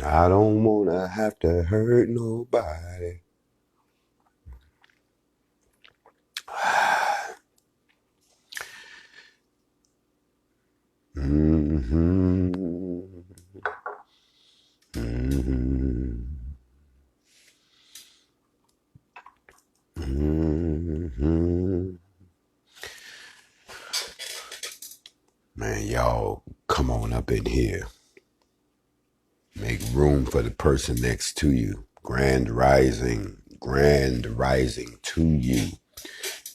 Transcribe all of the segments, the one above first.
I don't wanna have to hurt nobody. Mm-hmm. Mm-hmm. Mm-hmm. Man, y'all come on up in here. Make room for the person next to you. Grand rising to you.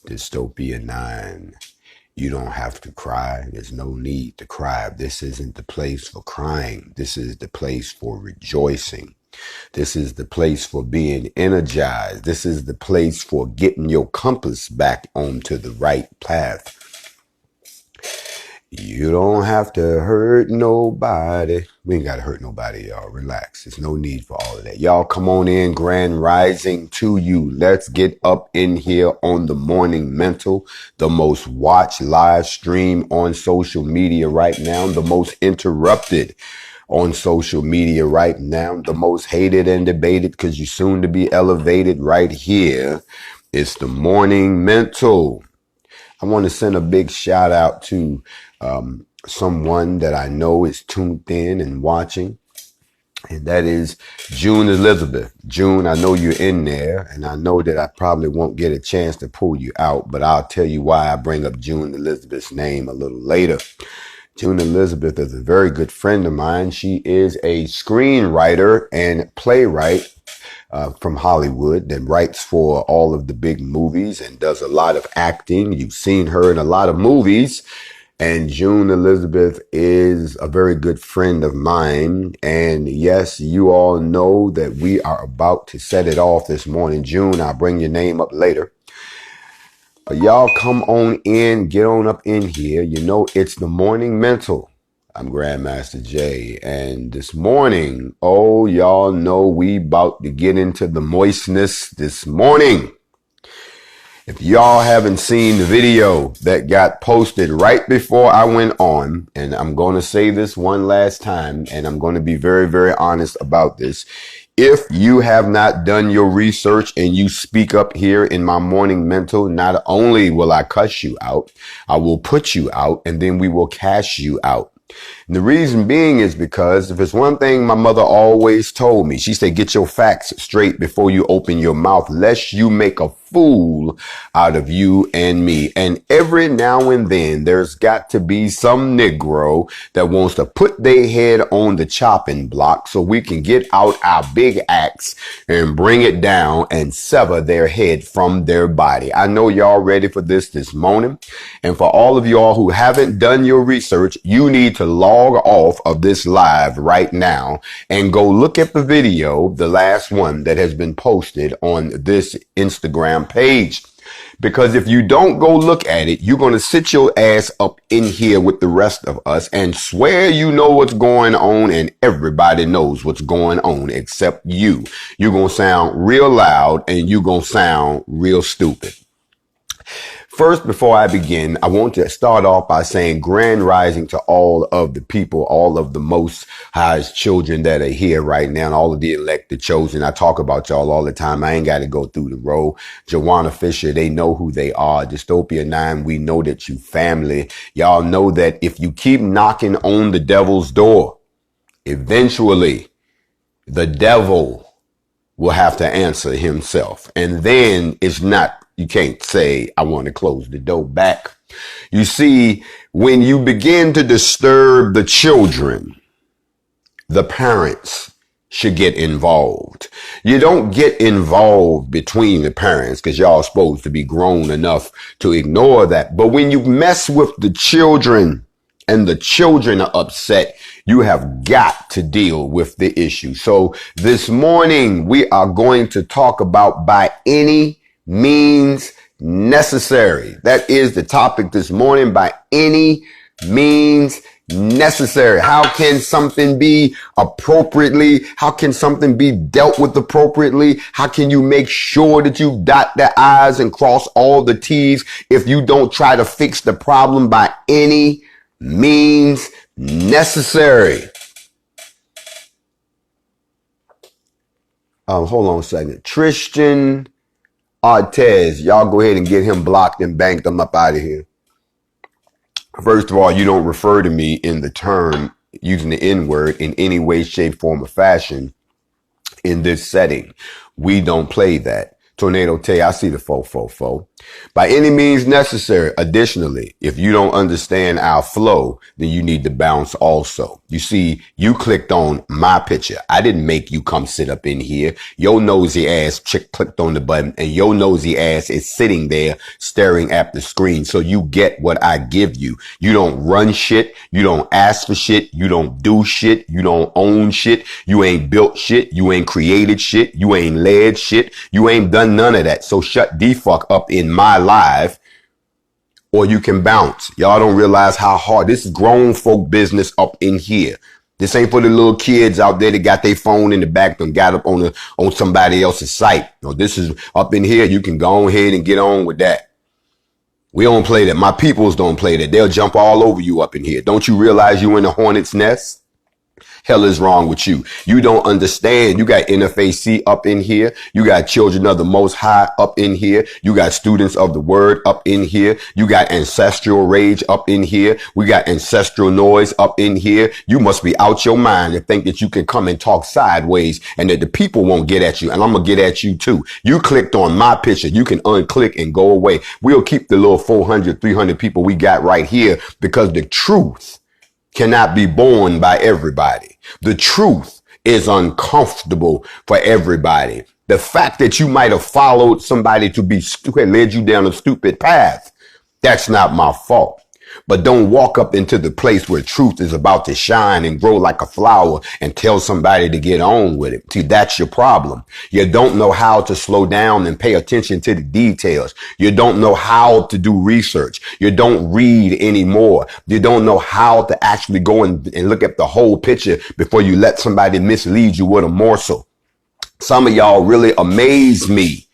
Dystopia 9. You don't have to cry. There's no need to cry. This isn't the place for crying. This is the place for rejoicing. This is the place for being energized. This is the place for getting your compass back onto the right path. You don't have to hurt nobody. We ain't got to hurt nobody, y'all. Relax. There's no need for all of that. Y'all come on in. Grand rising to you. Let's get up in here on the Morning Mental, the most watched live stream on social media right now, the most interrupted on social media right now, the most hated and debated because you're soon to be elevated right here. It's the Morning Mental. I want to send a big shout out to someone that I know is tuned in and watching, and that is June Elizabeth. June, I know you're in there, and I know that I probably won't get a chance to pull you out, but I'll tell you why I bring up June Elizabeth's name a little later. June Elizabeth is a very good friend of mine. She is a screenwriter and playwright from Hollywood that writes for all of the big movies and does a lot of acting. You've seen her in a lot of movies. And June Elizabeth is a very good friend of mine. And yes, you all know that we are about to set it off this morning. June, I'll bring your name up later. But y'all come on in, get on up in here. You know, it's the Morning Mental. I'm Grandmaster Jay, and this morning, oh, y'all know we about to get into the moistness this morning. If y'all haven't seen the video that got posted right before I went on, and I'm going to say this one last time, and I'm going to be very, very honest about this. If you have not done your research and you speak up here in my Morning Mental, not only will I cuss you out, I will put you out, and then we will cash you out. And the reason being is because if it's one thing my mother always told me, she said, get your facts straight before you open your mouth, lest you make a fool out of you and me. And every now and then there's got to be some Negro that wants to put their head on the chopping block so we can get out our big axe and bring it down and sever their head from their body. I know y'all ready for this morning. And for all of y'all who haven't done your research, you need to log off of this live right now and go look at the video, the last one that has been posted on this Instagram page. Because if you don't go look at it, you're going to sit your ass up in here with the rest of us and swear you know what's going on, and everybody knows what's going on except you. You're going to sound real loud and you're going to sound real stupid. First, before I begin, I want to start off by saying grand rising to all of the people, all of the most highest children that are here right now, and all of the elected chosen. I talk about y'all all the time. I ain't got to go through the row. Joanna Fisher, they know who they are. Dystopia 9, we know that you family. Y'all know that if you keep knocking on the devil's door, eventually the devil will have to answer himself. And then it's not, you can't say, I want to close the door back. You see, when you begin to disturb the children, the parents should get involved. You don't get involved between the parents because y'all supposed to be grown enough to ignore that. But when you mess with the children and the children are upset, you have got to deal with the issue. So this morning, we are going to talk about by any means necessary. That is the topic this morning, by any means necessary. How can something be appropriately? How can something be dealt with appropriately? How can you make sure that you dot the I's and cross all the T's if you don't try to fix the problem by any means necessary? Hold on a second. Tristan Artez. Y'all go ahead and get him blocked and banked him up out of here. First of all, you don't refer to me in the term using the N-word in any way, shape, form, or fashion in this setting. We don't play that. Tornado Tay, I see the fo. By any means necessary. Additionally, if you don't understand our flow, then you need to bounce also. You see, you clicked on my picture. I didn't make you come sit up in here. Your nosy ass clicked on the button and your nosy ass is sitting there staring at the screen. So you get what I give you. You don't run shit. You don't ask for shit. You don't do shit. You don't own shit. You ain't built shit. You ain't created shit. You ain't led shit. You ain't done none of that. So shut the fuck up in my live or you can bounce. Y'all don't realize how hard this is grown folk business up in here. This ain't for the little kids out there that got their phone in the back and got up on somebody else's site. No, this is up in here. You can go ahead and get on with that. We don't play that. My peoples don't play that. They'll jump all over you up in here. Don't you realize you in the hornet's nest? Hell is wrong with you. You don't understand. You got NFAC up in here. You got children of the Most High up in here. You got students of the word up in here. You got ancestral rage up in here. We got ancestral noise up in here. You must be out your mind and think that you can come and talk sideways and that the people won't get at you. And I'm going to get at you too. You clicked on my picture. You can unclick and go away. We'll keep the little 400, 300 people we got right here because the truth cannot be borne by everybody. The truth is uncomfortable for everybody. The fact that you might have followed somebody to be stupid, led you down a stupid path, that's not my fault. But don't walk up into the place where truth is about to shine and grow like a flower and tell somebody to get on with it. See, that's your problem. You don't know how to slow down and pay attention to the details. You don't know how to do research. You don't read anymore. You don't know how to actually go and look at the whole picture before you let somebody mislead you with a morsel. Some of y'all really amaze me.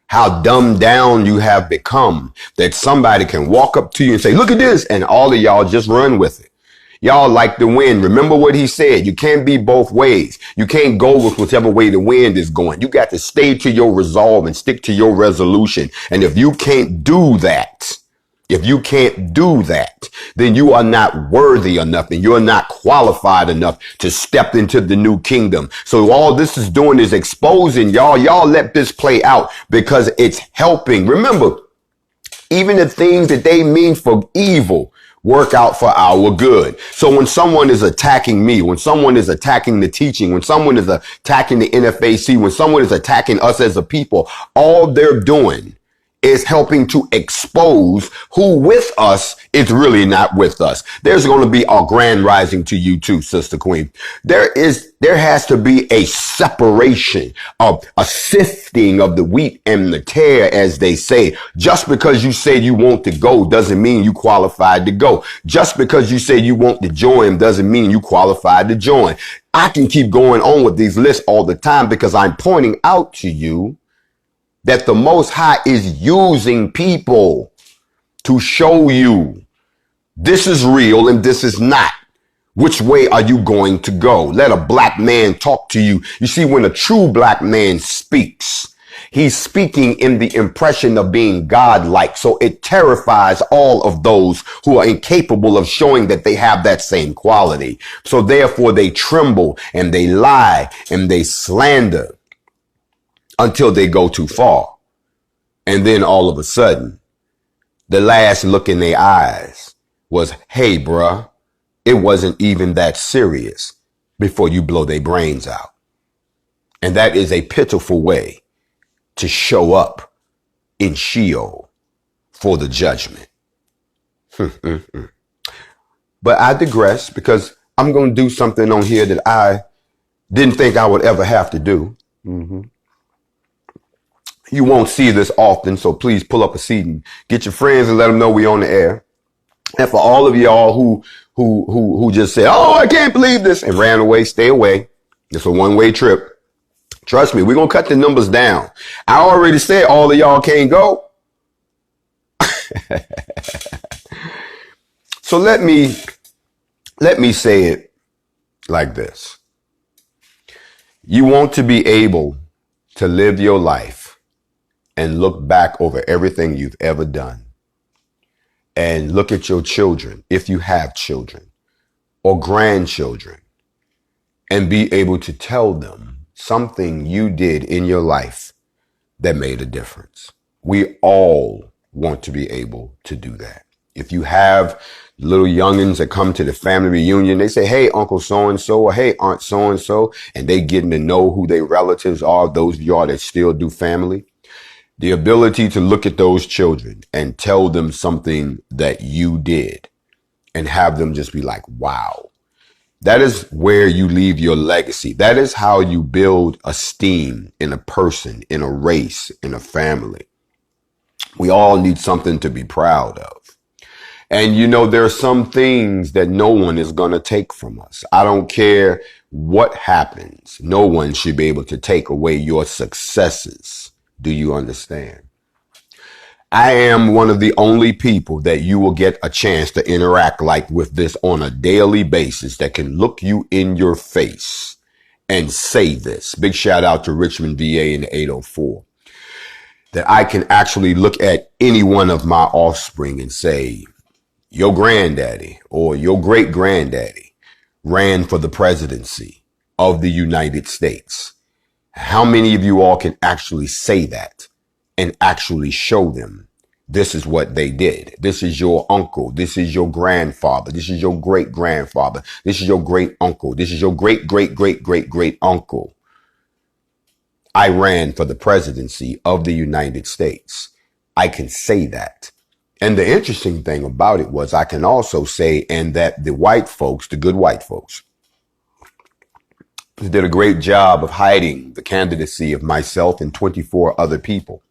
How dumbed down you have become that somebody can walk up to you and say, look at this. And all of y'all just run with it. Y'all like the wind. Remember what he said. You can't be both ways. You can't go with whichever way the wind is going. You got to stay to your resolve and stick to your resolution. And if you can't do that, then you are not worthy enough and you're not qualified enough to step into the new kingdom. So all this is doing is exposing y'all. Y'all let this play out because it's helping. Remember, even the things that they mean for evil work out for our good. So when someone is attacking me, when someone is attacking the teaching, when someone is attacking the NFAC, when someone is attacking us as a people, all they're doing is helping to expose who with us is really not with us. There's going to be a grand rising to you too, Sister Queen. There has to be a separation of a sifting of the wheat and the tare, as they say. Just because you say you want to go doesn't mean you qualified to go. Just because you say you want to join doesn't mean you qualified to join. I can keep going on with these lists all the time because I'm pointing out to you that the Most High is using people to show you this is real and this is not. Which way are you going to go? Let a black man talk to you. You see, when a true black man speaks, he's speaking in the impression of being godlike. So it terrifies all of those who are incapable of showing that they have that same quality. So therefore they tremble and they lie and they slander until they go too far. And then all of a sudden, the last look in their eyes was, hey, bruh, it wasn't even that serious, before you blow their brains out. And that is a pitiful way to show up in Sheol for the judgment. But I digress because I'm going to do something on here that I didn't think I would ever have to do. You won't see this often, so please pull up a seat and get your friends and let them know we on the air. And for all of y'all who just said, oh, I can't believe this, and ran away, stay away. It's a one-way trip. Trust me, we're going to cut the numbers down. I already said all of y'all can't go. So let me say it like this. You want to be able to live your life and look back over everything you've ever done and look at your children, if you have children or grandchildren, and be able to tell them something you did in your life that made a difference. We all want to be able to do that. If you have little youngins that come to the family reunion, they say, hey, Uncle so-and-so, or hey, Aunt so-and-so, and they getting to know who their relatives are, those of y'all that still do family. The ability to look at those children and tell them something that you did and have them just be like, wow. That is where you leave your legacy. That is how you build esteem in a person, in a race, in a family. We all need something to be proud of. And you know, there are some things that no one is going to take from us. I don't care what happens. No one should be able to take away your successes. Do you understand? I am one of the only people that you will get a chance to interact like with this on a daily basis that can look you in your face and say this. Big shout out to Richmond, VA in the 804. That I can actually look at any one of my offspring and say, your granddaddy or your great granddaddy ran for the presidency of the United States. How many of you all can actually say that and actually show them this is what they did? This is your uncle. This is your grandfather. This is your great grandfather. This is your great uncle. This is your great, great, great, great, great uncle. I ran for the presidency of the United States. I can say that. And the interesting thing about it was I can also say, and that the white folks, the good white folks, did a great job of hiding the candidacy of myself and 24 other people.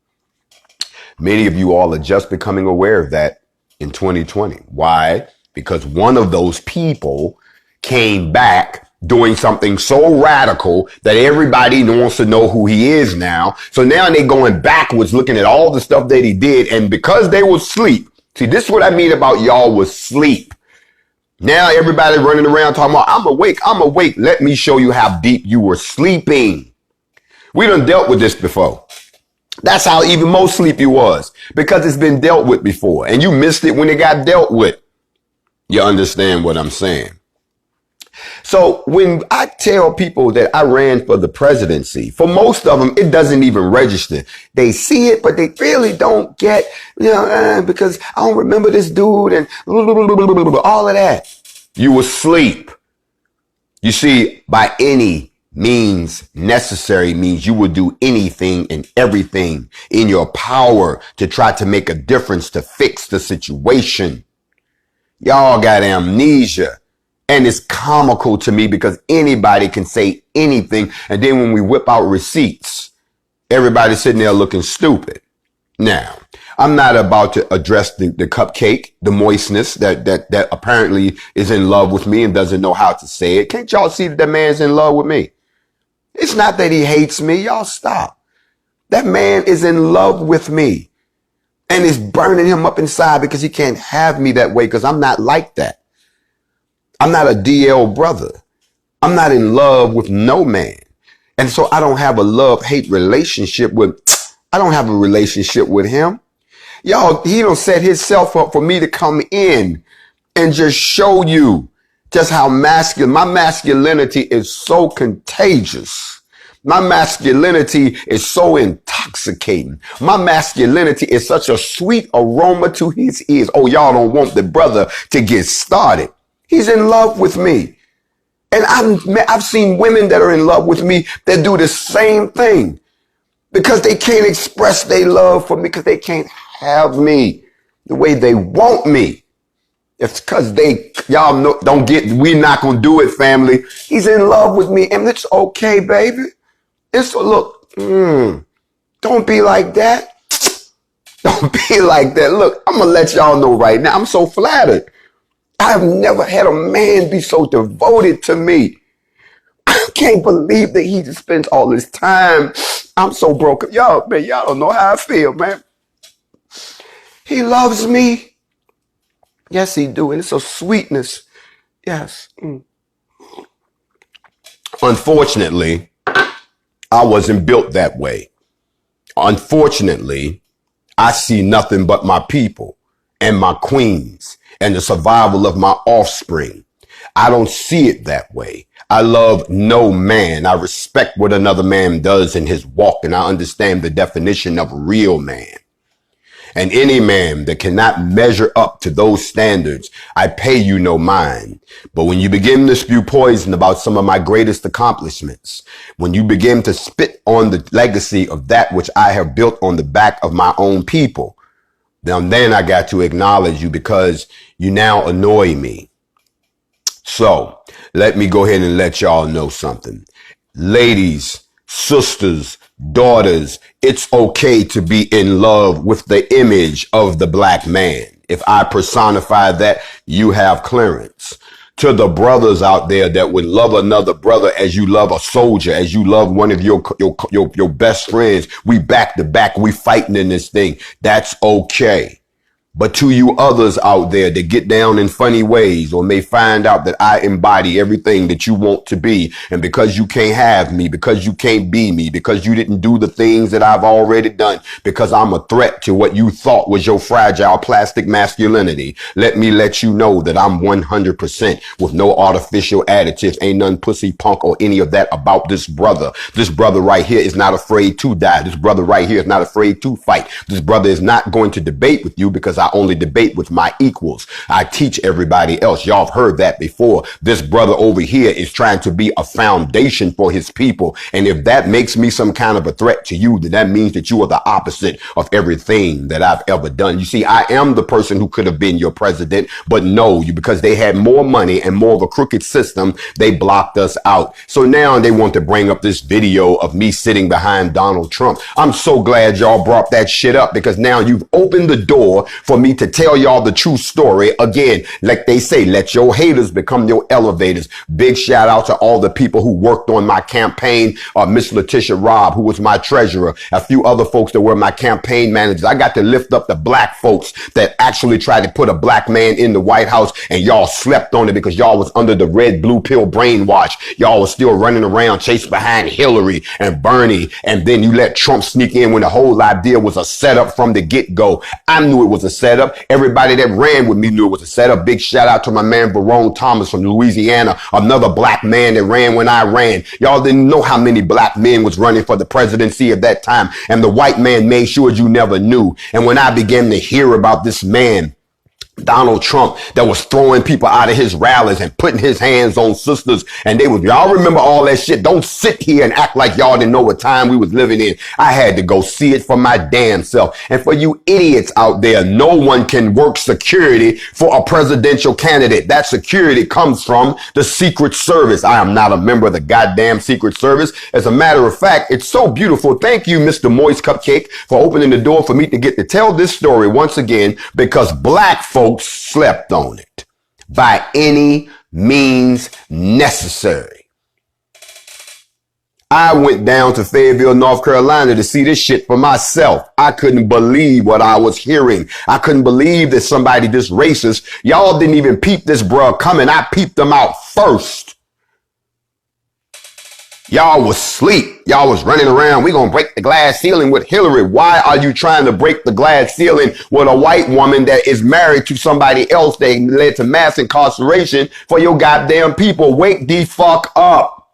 Many of you all are just becoming aware of that in 2020. Why? Because one of those people came back doing something so radical that everybody wants to know who he is now. So now they're going backwards, looking at all the stuff that he did. And because they was asleep, see, this is what I mean about y'all was sleep. Now everybody running around talking about, I'm awake. Let me show you how deep you were sleeping. We done dealt with this before. That's how even more sleepy was, because it's been dealt with before and you missed it when it got dealt with. You understand what I'm saying? So when I tell people that I ran for the presidency, for most of them, it doesn't even register. They see it, but they really don't get, because I don't remember this dude and all of that. You were asleep. You see, by any means necessary means you will do anything and everything in your power to try to make a difference to fix the situation. Y'all got amnesia. And it's comical to me because anybody can say anything. And then when we whip out receipts, everybody's sitting there looking stupid. Now, I'm not about to address the cupcake, the moistness that apparently is in love with me and doesn't know how to say it. Can't y'all see that that man's in love with me? It's not that he hates me. Y'all stop. That man is in love with me and it's burning him up inside because he can't have me that way because I'm not like that. I'm not a DL brother. I'm not in love with no man. And so I don't have a love-hate relationship I don't have a relationship with him. Y'all, he don't set himself up for me to come in and just show you just how masculine. My masculinity is so contagious. My masculinity is so intoxicating. My masculinity is such a sweet aroma to his ears. Oh, y'all don't want the brother to get started. He's in love with me. And I've seen women that are in love with me that do the same thing because they can't express their love for me because they can't have me the way they want me. It's because y'all know, we're not going to do it, family. He's in love with me and it's okay, baby. Look, don't be like that. Don't be like that. Look, I'm going to let y'all know right now. I'm so flattered. I've never had a man be so devoted to me. I can't believe that he just spends all this time. I'm so broken. Y'all don't know how I feel, man. He loves me. Yes, he do. And it's a sweetness. Yes. Unfortunately, I wasn't built that way. Unfortunately, I see nothing but my people and my queens and the survival of my offspring. I don't see it that way. I love no man. I respect what another man does in his walk, and I understand the definition of real man. And any man that cannot measure up to those standards, I pay you no mind. But when you begin to spew poison about some of my greatest accomplishments, when you begin to spit on the legacy of that which I have built on the back of my own people, then I got to acknowledge you, because you now annoy me. So let me go ahead and let y'all know something. Ladies, sisters, daughters, it's okay to be in love with the image of the black man. If I personify that, you have clearance. To the brothers out there that would love another brother as you love a soldier, as you love one of your best friends, we back to back, we fighting in this thing. That's okay. But to you others out there that get down in funny ways, or may find out that I embody everything that you want to be, and because you can't have me, because you can't be me, because you didn't do the things that I've already done, because I'm a threat to what you thought was your fragile plastic masculinity, let me let you know that I'm 100% with no artificial additives. Ain't none pussy, punk, or any of that about this brother. This brother right here is not afraid to die. This brother right here is not afraid to fight. This brother is not going to debate with you, because I only debate with my equals. I teach everybody else. Y'all have heard that before. This brother over here is trying to be a foundation for his people. And if that makes me some kind of a threat to you, then that means that you are the opposite of everything that I've ever done. You see, I am the person who could have been your president, but no, because they had more money and more of a crooked system, they blocked us out. So now they want to bring up this video of me sitting behind Donald Trump. I'm so glad y'all brought that shit up, because now you've opened the door for me to tell y'all the true story. Again, like they say, let your haters become your elevators. Big shout out to all the people who worked on my campaign. Miss Letitia Robb, who was my treasurer, a few other folks that were my campaign managers. I got to lift up the black folks that actually tried to put a black man in the White House, and y'all slept on it because y'all was under the red blue pill brainwash. Y'all was still running around chasing behind Hillary and Bernie, and then you let Trump sneak in when the whole idea was a setup from the get-go. I knew it was a setup. Everybody that ran with me knew it was a setup. Big shout out to my man Barone Thomas from Louisiana, another black man that ran when I ran. Y'all didn't know how many black men was running for the presidency at that time, and the white man made sure you never knew. And when I began to hear about this man, Donald Trump, that was throwing people out of his rallies and putting his hands on sisters, and y'all remember all that shit. Don't sit here and act like y'all didn't know what time we was living in. I had to go see it for my damn self. And for you idiots out there, no one can work security for a presidential candidate. That security comes from the Secret Service. I am not a member of the goddamn Secret Service. As a matter of fact, it's so beautiful. Thank you, Mr. Moist Cupcake, for opening the door for me to get to tell this story once again, because black folks slept on it by any means necessary. I went down to Fayetteville, North Carolina to see this shit for myself. I couldn't believe what I was hearing. I couldn't believe that somebody this racist, y'all didn't even peep this bruh coming. I peeped them out first. Y'all was asleep. Y'all was running around. We gonna break the glass ceiling with Hillary. Why are you trying to break the glass ceiling with a white woman that is married to somebody else that led to mass incarceration for your goddamn people? Wake the fuck up.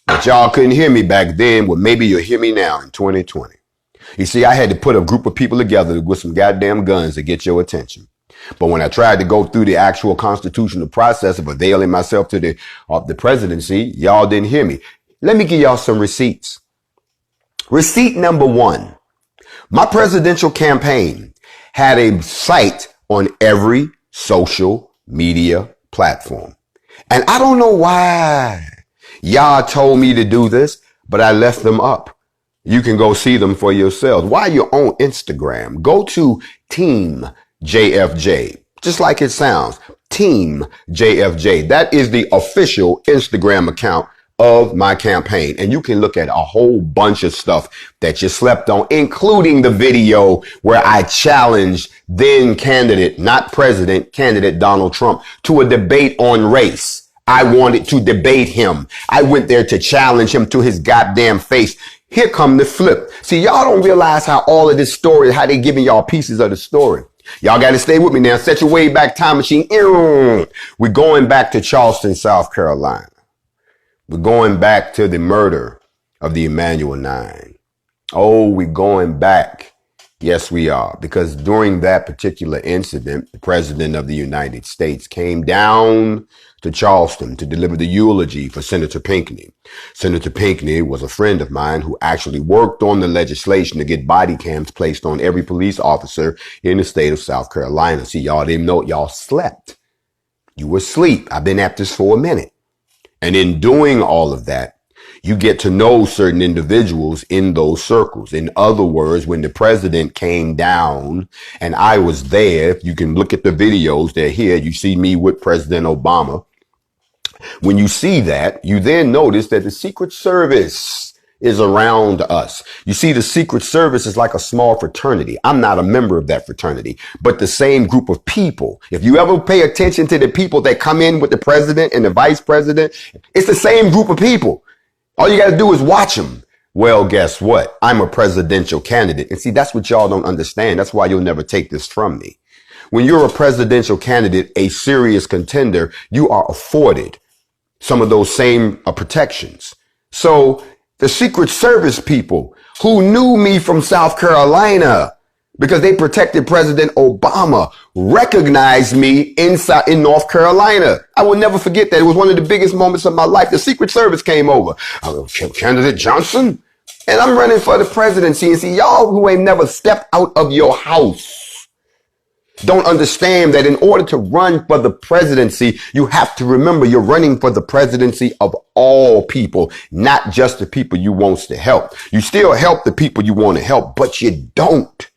But y'all couldn't hear me back then. Well, maybe you'll hear me now in 2020. You see, I had to put a group of people together with some goddamn guns to get your attention. But when I tried to go through the actual constitutional process of availing myself to the presidency, y'all didn't hear me. Let me give y'all some receipts. Receipt number one. My presidential campaign had a site on every social media platform. And I don't know why y'all told me to do this, but I left them up. You can go see them for yourselves. While you're on Instagram, go to Team JFJ, just like it sounds, Team JFJ. That is the official Instagram account of my campaign. And you can look at a whole bunch of stuff that you slept on, including the video where I challenged then candidate, not president, candidate Donald Trump to a debate on race. I wanted to debate him. I went there to challenge him to his goddamn face. Here come the flip. See, y'all don't realize how all of this story, how they giving y'all pieces of the story. Y'all got to stay with me now. Set your way back time machine. We're going back to Charleston, South Carolina. We're going back to the murder of the Emanuel Nine. Oh, we're going back. Yes, we are. Because during that particular incident, the President of the United States came down to Charleston to deliver the eulogy for Senator Pinckney. Senator Pinckney was a friend of mine who actually worked on the legislation to get body cams placed on every police officer in the state of South Carolina. See, y'all didn't know, y'all slept. You were asleep. I've been at this for a minute. And in doing all of that, you get to know certain individuals in those circles. In other words, when the president came down and I was there, you can look at the videos, they're here. You see me with President Obama. When you see that, you then notice that the Secret Service is around us. You see, the Secret Service is like a small fraternity. I'm not a member of that fraternity, but the same group of people. If you ever pay attention to the people that come in with the president and the vice president, it's the same group of people. All you got to do is watch them. Well, guess what? I'm a presidential candidate. And see, that's what y'all don't understand. That's why you'll never take this from me. When you're a presidential candidate, a serious contender, you are afforded some of those same protections. So the Secret Service people who knew me from South Carolina because they protected President Obama recognized me in North Carolina. I will never forget that. It was one of the biggest moments of my life. The Secret Service came over. Candidate Johnson. And I'm running for the presidency. And see, y'all who ain't never stepped out of your house don't understand that in order to run for the presidency, you have to remember you're running for the presidency of all people, not just the people you want to help. You still help the people you want to help, but you don't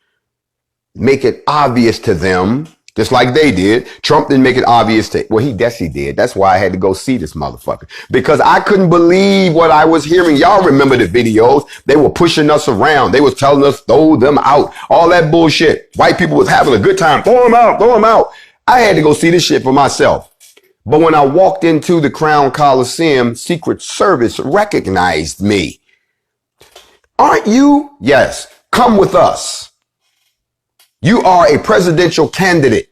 make it obvious to them, just like they did. Trump didn't make it obvious to, well, he did. That's why I had to go see this motherfucker, because I couldn't believe what I was hearing. Y'all remember the videos? They were pushing us around. They was telling us, throw them out. All that bullshit. White people was having a good time. Throw them out, throw them out. I had to go see this shit for myself. But when I walked into the Crown Coliseum, Secret Service recognized me. Aren't you? Yes. Come with us. You are a presidential candidate.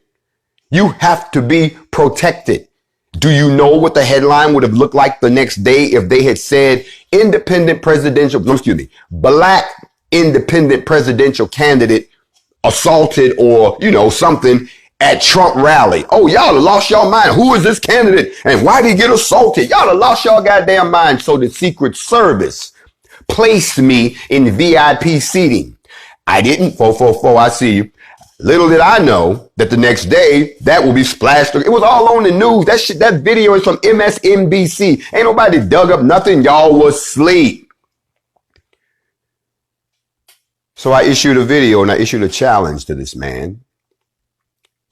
You have to be protected. Do you know what the headline would have looked like the next day if they had said black independent presidential candidate assaulted or, something at Trump rally? Oh, y'all have lost your mind. Who is this candidate? And why did he get assaulted? Y'all have lost your goddamn mind. So the Secret Service placed me in VIP seating. I didn't. 444, I see you. Little did I know that the next day that will be splashed. It was all on the news. That video is from MSNBC. Ain't nobody dug up nothing. Y'all was asleep. So I issued a video and I issued a challenge to this man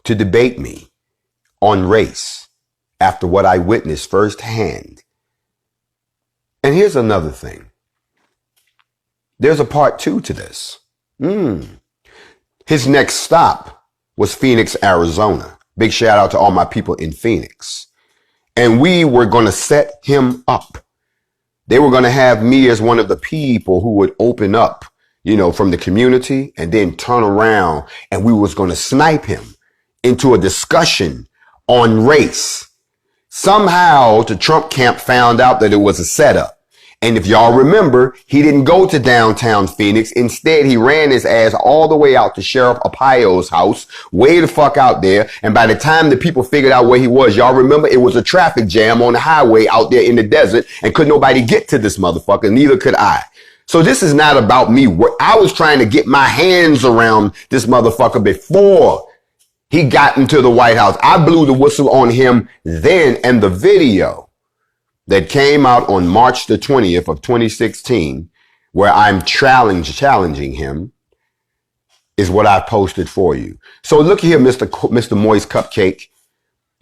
to debate me on race after what I witnessed firsthand. And here's another thing. There's a part 2 to this. His next stop was Phoenix, Arizona. Big shout out to all my people in Phoenix. And we were going to set him up. They were going to have me as one of the people who would open up, from the community and then turn around, and we was going to snipe him into a discussion on race. Somehow the Trump camp found out that it was a setup. And if y'all remember, he didn't go to downtown Phoenix. Instead, he ran his ass all the way out to Sheriff Arpaio's house, way the fuck out there. And by the time the people figured out where he was, y'all remember it was a traffic jam on the highway out there in the desert, and could nobody get to this motherfucker. Neither could I. So this is not about me. I was trying to get my hands around this motherfucker before he got into the White House. I blew the whistle on him then, and the video that came out on March the 20th of 2016, where I'm challenging him, is what I posted for you. So look here, Mr. Moist Cupcake.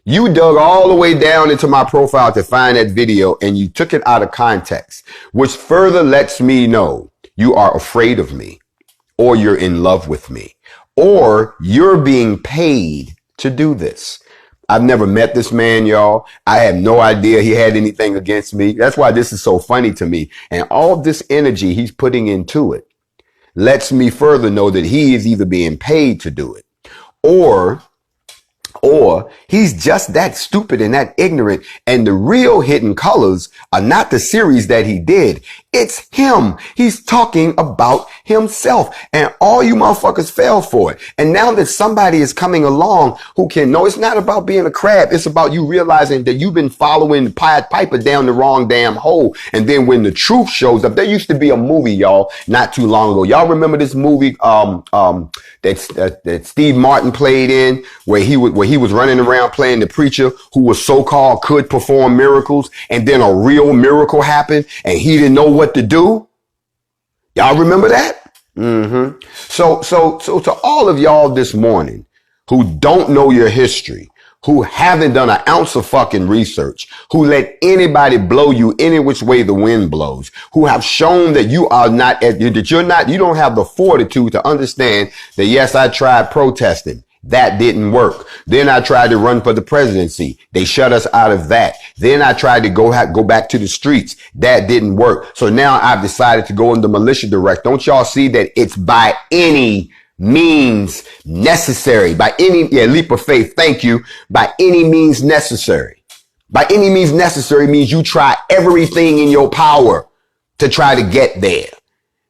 You dug all the way down into my profile to find that video, and you took it out of context, which further lets me know you are afraid of me, or you're in love with me, or you're being paid to do this. I've never met this man, y'all. I have no idea he had anything against me. That's why this is so funny to me. And all this energy he's putting into it lets me further know that he is either being paid to do it or he's just that stupid and that ignorant. And the real Hidden Colors are not the series that he did. It's him. He's talking about himself. And all you motherfuckers fell for it. And now that somebody is coming along who can know, it's not about being a crab. It's about you realizing that you've been following the Pied Piper down the wrong damn hole. And then when the truth shows up, there used to be a movie, y'all, not too long ago. Y'all remember this movie that Steve Martin played in, where he was running around playing the preacher who was so-called could perform miracles, and then a real miracle happened and he didn't know what to do? Y'all remember that? So to all of y'all this morning who don't know your history, who haven't done an ounce of fucking research, who let anybody blow you any which way the wind blows, who have shown that you don't have the fortitude to understand that, yes, I tried protesting. That didn't work. Then I tried to run for the presidency. They shut us out of that. Then I tried to go back to the streets. That didn't work. So now I've decided to go in the militia direct. Don't y'all see that it's by any means necessary, by any leap of faith. Thank you. By any means necessary. By any means necessary means you try everything in your power to try to get there.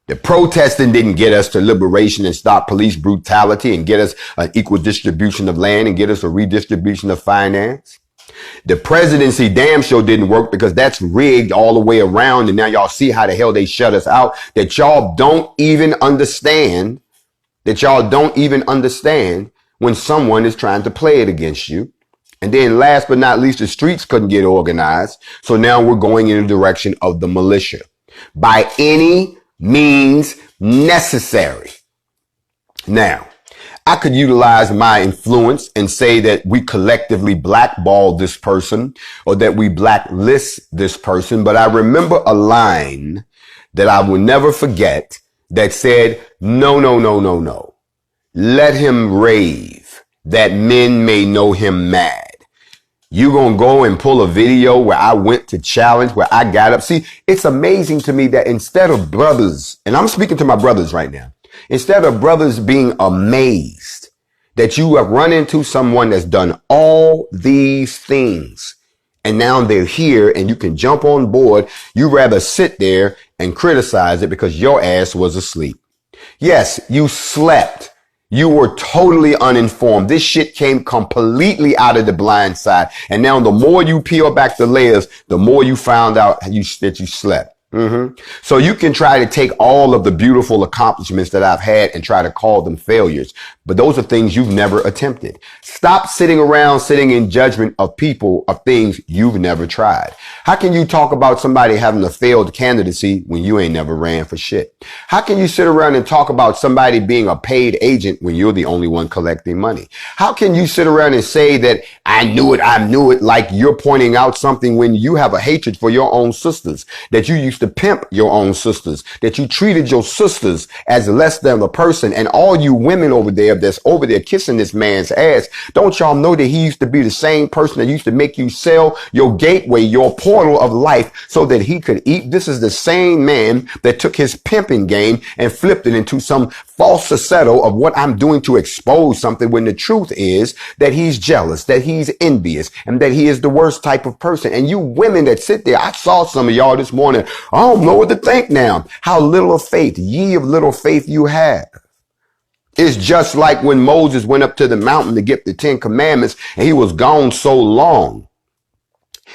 The protesting didn't get us to liberation and stop police brutality and get us an equal distribution of land and get us a redistribution of finance. The presidency damn sure didn't work because that's rigged all the way around. And now y'all see how the hell they shut us out, that y'all don't even understand, when someone is trying to play it against you. And then last but not least, the streets couldn't get organized. So now we're going in the direction of the militia. By any means necessary. Now, I could utilize my influence and say that we collectively blackball this person or that we blacklist this person. But I remember a line that I will never forget that said, no. Let him rave that men may know him mad. You gonna go and pull a video where I went to challenge, where I got up. See, it's amazing to me that instead of brothers, and I'm speaking to my brothers right now, instead of brothers being amazed that you have run into someone that's done all these things and now they're here and you can jump on board, you rather sit there and criticize it because your ass was asleep. Yes, you slept. You were totally uninformed. This shit came completely out of the blind side. And now the more you peel back the layers, the more you found out that you slept. So you can try to take all of the beautiful accomplishments that I've had and try to call them failures. But those are things you've never attempted. Stop sitting around sitting in judgment of people, of things you've never tried. How can you talk about somebody having a failed candidacy when you ain't never ran for shit? How can you sit around and talk about somebody being a paid agent when you're the only one collecting money? How can you sit around and say that I knew it like you're pointing out something when you have a hatred for your own sisters, that you used to pimp your own sisters, that you treated your sisters as less than a person, and all you women over there that's over there kissing this man's ass, don't y'all know that he used to be the same person that used to make you sell your gateway, your portal of life so that he could eat? This is the same man that took his pimping game and flipped it into some false falsetto of what I'm doing to expose something, when the truth is that he's jealous, that he's envious, and that he is the worst type of person. And you women that sit there, I saw some of y'all this morning, I don't know what to think now. How little of faith, ye of little faith you have. It's just like when Moses went up to the mountain to get the 10 commandments and he was gone so long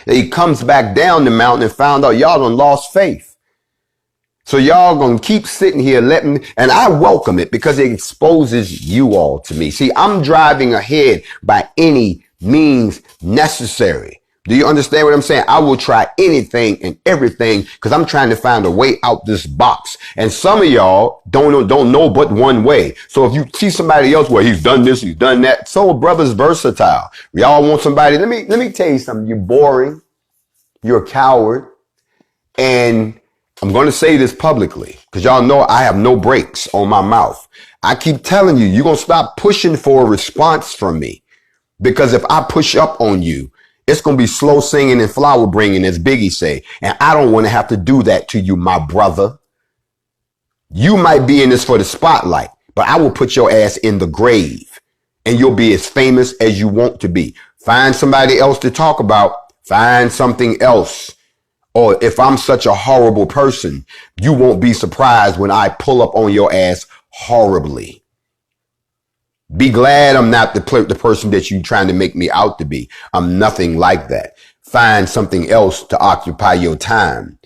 that he comes back down the mountain and found out y'all done lost faith. So y'all gonna keep sitting here and I welcome it because it exposes you all to me. See, I'm driving ahead by any means necessary. Do you understand what I'm saying? I will try anything and everything because I'm trying to find a way out this box. And some of y'all don't know but one way. So if you see somebody else where he's done this, he's done that, so a brother's versatile. Y'all want somebody, let me tell you something. You're boring. You're a coward. And I'm going to say this publicly because y'all know I have no brakes on my mouth. I keep telling you, you're going to stop pushing for a response from me. Because if I push up on you, it's going to be slow singing and flower bringing, as Biggie say. And I don't want to have to do that to you, my brother. You might be in this for the spotlight, but I will put your ass in the grave and you'll be as famous as you want to be. Find somebody else to talk about. Find something else. Or if I'm such a horrible person, you won't be surprised when I pull up on your ass horribly. Be glad I'm not the person that you're trying to make me out to be. I'm nothing like that. Find something else to occupy your time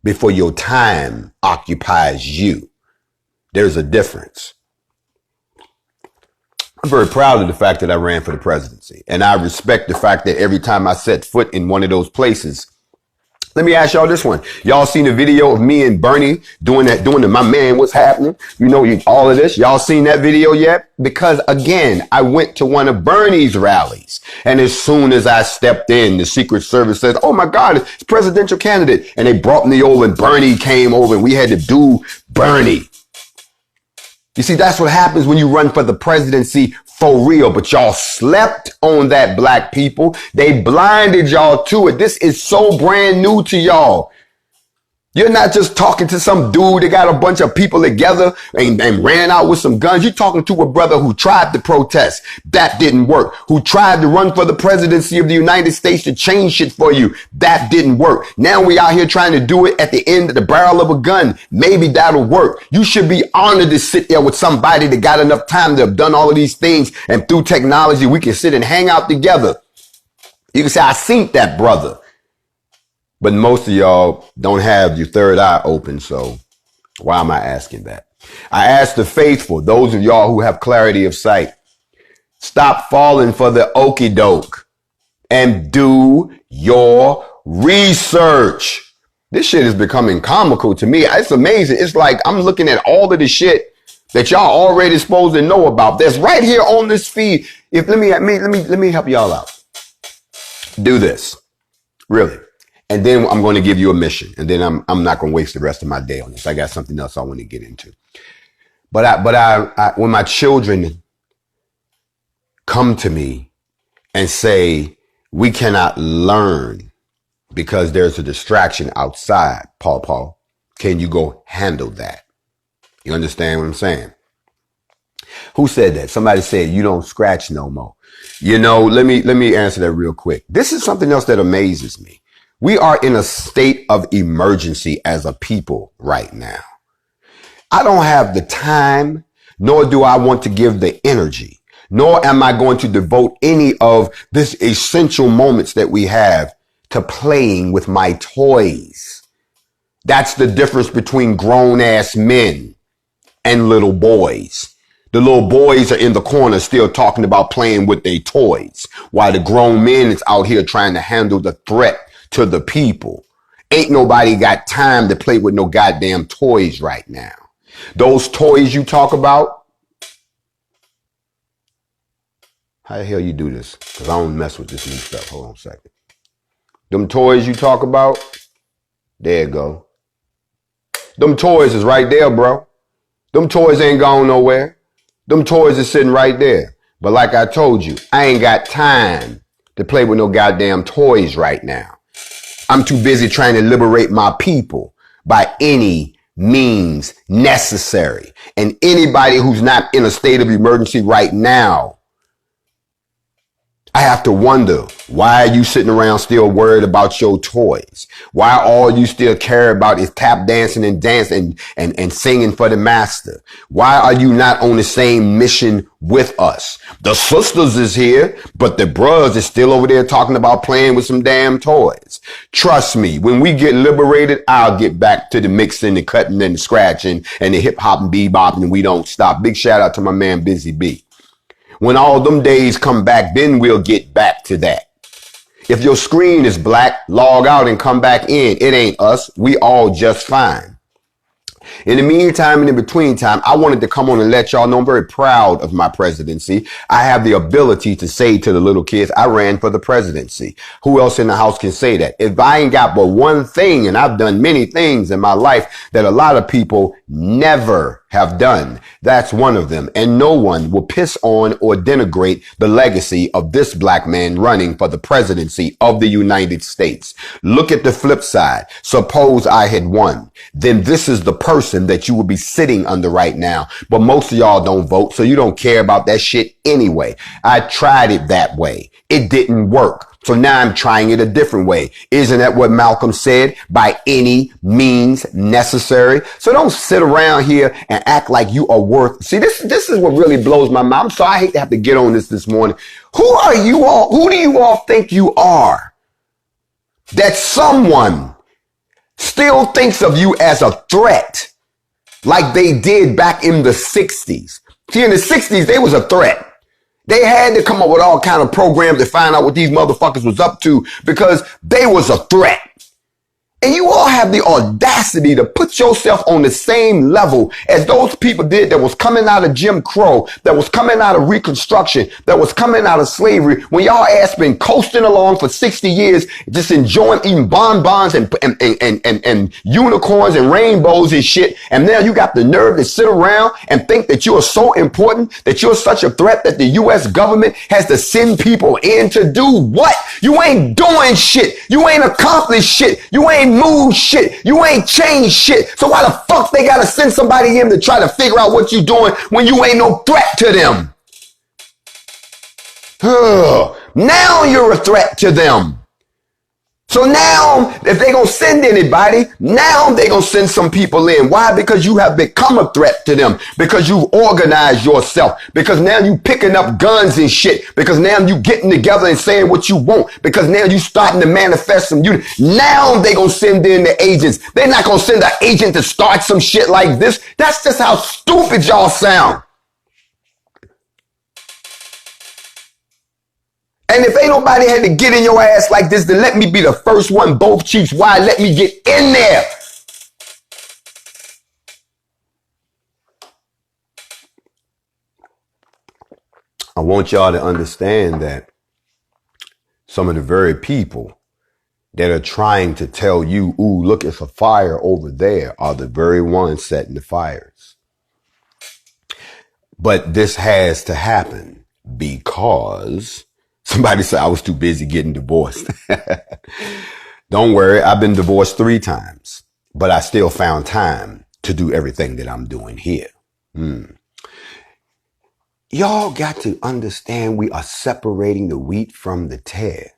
before your time occupies you. There's a difference. I'm very proud of the fact that I ran for the presidency. And I respect the fact that every time I set foot in one of those places. Let me ask y'all this one. Y'all seen the video of me and Bernie doing the my man, what's happening? You know, all of this. Y'all seen that video yet? Because again, I went to one of Bernie's rallies. And as soon as I stepped in, the Secret Service said, oh my God, it's presidential candidate. And they brought me over and Bernie came over and we had to do Bernie. You see, that's what happens when you run for the presidency for real. But y'all slept on that, black people. They blinded y'all to it. This is so brand new to y'all. You're not just talking to some dude that got a bunch of people together and ran out with some guns. You're talking to a brother who tried to protest. That didn't work. Who tried to run for the presidency of the United States to change shit for you. That didn't work. Now we out here trying to do it at the end of the barrel of a gun. Maybe that'll work. You should be honored to sit there with somebody that got enough time to have done all of these things. And through technology, we can sit and hang out together. You can say, I seen that brother. But most of y'all don't have your third eye open, so why am I asking that? I ask the faithful, those of y'all who have clarity of sight, stop falling for the okie doke and do your research. This shit is becoming comical to me. It's amazing. It's like I'm looking at all of the shit that y'all already supposed to know about. That's right here on this feed. Let me help y'all out. Do this. Really. And then I'm going to give you a mission. And then I'm not going to waste the rest of my day on this. I got something else I want to get into. But when my children come to me and say, we cannot learn because there's a distraction outside, Paul, can you go handle that? You understand what I'm saying? Who said that? Somebody said, you don't scratch no more. You know, let me answer that real quick. This is something else that amazes me. We are in a state of emergency as a people right now. I don't have the time, nor do I want to give the energy, nor am I going to devote any of this essential moments that we have to playing with my toys. That's the difference between grown ass men and little boys. The little boys are in the corner still talking about playing with their toys, while the grown men is out here trying to handle the threat to the people. Ain't nobody got time to play with no goddamn toys right now. Those toys you talk about, how the hell you do this? Because I don't mess with this new stuff. Hold on a second. Them toys you talk about, there you go. Them toys is right there, bro. Them toys ain't going nowhere. Them toys is sitting right there. But like I told you, I ain't got time to play with no goddamn toys right now. I'm too busy trying to liberate my people by any means necessary. And anybody who's not in a state of emergency right now, I have to wonder, why are you sitting around still worried about your toys? Why all you still care about is tap dancing and dancing and singing for the master? Why are you not on the same mission with us? The sisters is here, but the bros is still over there talking about playing with some damn toys. Trust me, when we get liberated, I'll get back to the mixing, the cutting and the scratching and the hip hop and bebop, and we don't stop. Big shout out to my man Busy B. When all them days come back, then we'll get back to that. If your screen is black, log out and come back in. It ain't us. We all just fine. In the meantime and in between time, I wanted to come on and let y'all know I'm very proud of my presidency. I have the ability to say to the little kids, I ran for the presidency. Who else in the house can say that? If I ain't got but one thing, and I've done many things in my life that a lot of people never have done. That's one of them. And no one will piss on or denigrate the legacy of this black man running for the presidency of the United States. Look at the flip side. Suppose I had won. Then this is the person that you would be sitting under right now. But most of y'all don't vote, so you don't care about that shit anyway. I tried it that way. It didn't work. So now I'm trying it a different way. Isn't that what Malcolm said? By any means necessary. So don't sit around here and act like you are worth. See, this is what really blows my mind. I'm sorry, I hate to have to get on this morning. Who are you all? Who do you all think you are? That someone still thinks of you as a threat like they did back in the 60s. See, in the 60s, they was a threat. They had to come up with all kind of programs to find out what these motherfuckers was up to because they was a threat. And you all have the audacity to put yourself on the same level as those people did that was coming out of Jim Crow, that was coming out of Reconstruction, that was coming out of slavery, when y'all ass been coasting along for 60 years, just enjoying eating bonbons and unicorns and rainbows and shit. And now you got the nerve to sit around and think that you are so important, that you're such a threat that the U.S. government has to send people in to do what? You ain't doing shit. You ain't accomplished shit. You ain't moved shit. You ain't changed shit. So why the fuck they gotta send somebody in to try to figure out what you doing when you ain't no threat to them? Now you're a threat to them. So now, if they gonna send anybody, now they gonna send some people in. Why? Because you have become a threat to them. Because you've organized yourself. Because now you picking up guns and shit. Because now you getting together and saying what you want. Because now you starting to manifest some unity. Now they gonna send in the agents. They're not gonna send an agent to start some shit like this. That's just how stupid y'all sound. And if ain't nobody had to get in your ass like this, then let me be the first one, both cheeks wide. Let me get in there. I want y'all to understand that some of the very people that are trying to tell you, ooh, look, it's a fire over there, are the very ones setting the fires. But this has to happen because somebody said I was too busy getting divorced. Don't worry, I've been divorced 3 times, but I still found time to do everything that I'm doing here. Y'all got to understand we are separating the wheat from the tare,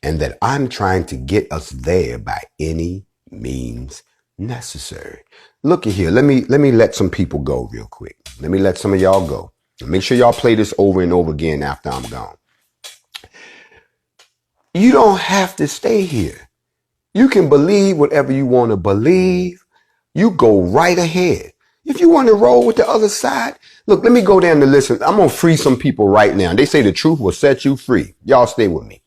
and that I'm trying to get us there by any means necessary. Look at here. Let me let some people go real quick. Let me let some of y'all go. Make sure y'all play this over and over again after I'm gone. You don't have to stay here. You can believe whatever you want to believe. You go right ahead. If you want to roll with the other side, look, let me go down the list. I'm going to free some people right now. They say the truth will set you free. Y'all stay with me.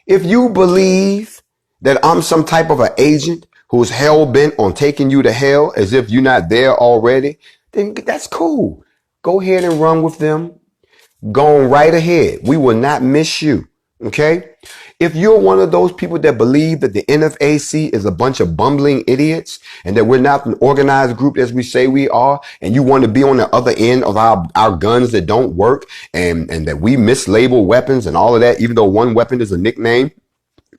If you believe that I'm some type of an agent who's hell-bent on taking you to hell as if you're not there already, then that's cool. Go ahead and run with them. Go on right ahead. We will not miss you. Okay? If you're one of those people that believe that the NFAC is a bunch of bumbling idiots and that we're not an organized group as we say we are, and you want to be on the other end of our guns that don't work and that we mislabel weapons and all of that, even though one weapon is a nickname,